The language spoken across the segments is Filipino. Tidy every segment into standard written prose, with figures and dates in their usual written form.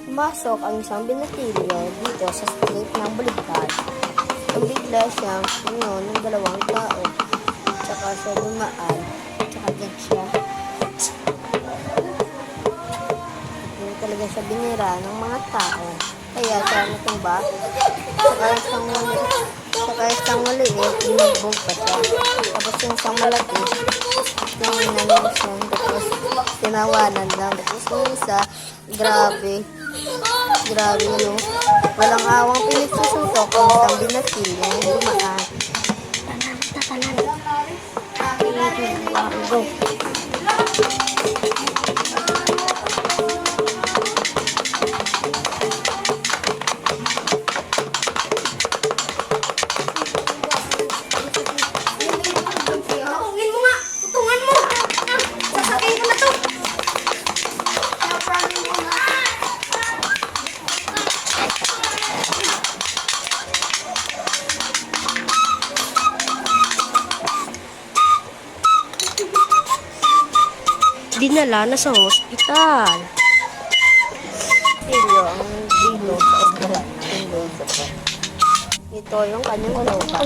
Pumasok ang isang binatilyo dito sa street ng Baligtad. Bigla siyang ng dalawang tao. Tsaka siya dumaan. Tsaka dyan siya. Hindi talaga siya binira ng mga tao. Kaya siya natumba. Tsaka isang maliit, binubog pa siya. Tapos yung isang malaki, tinginan niya siya. Tapos tinawanan lang. Tapos yung isa, grabe yung walang awang pinagsusuntok ang isang binatilyo yung dumaan. Go. Dinala na sa hospital. Tilyo ang dilo sa ospital. Ito yung kanyang lupa.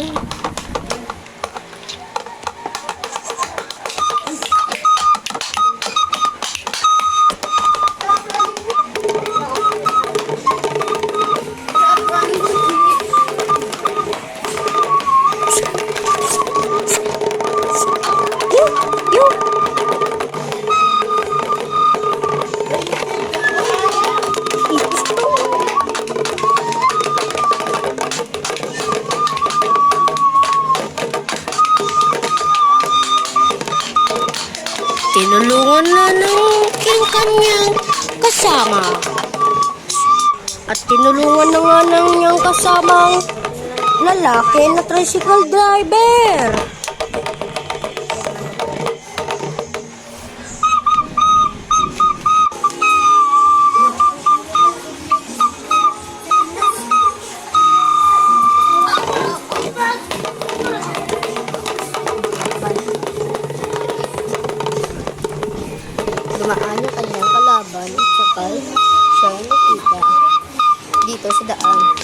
Tinulungan na ng kanyang kasama. At tinulungan na nga ng niyang kasamang lalaki na tricycle driver. Dumaan yung kanyang kalaban at saka siya nakita dito sa daan.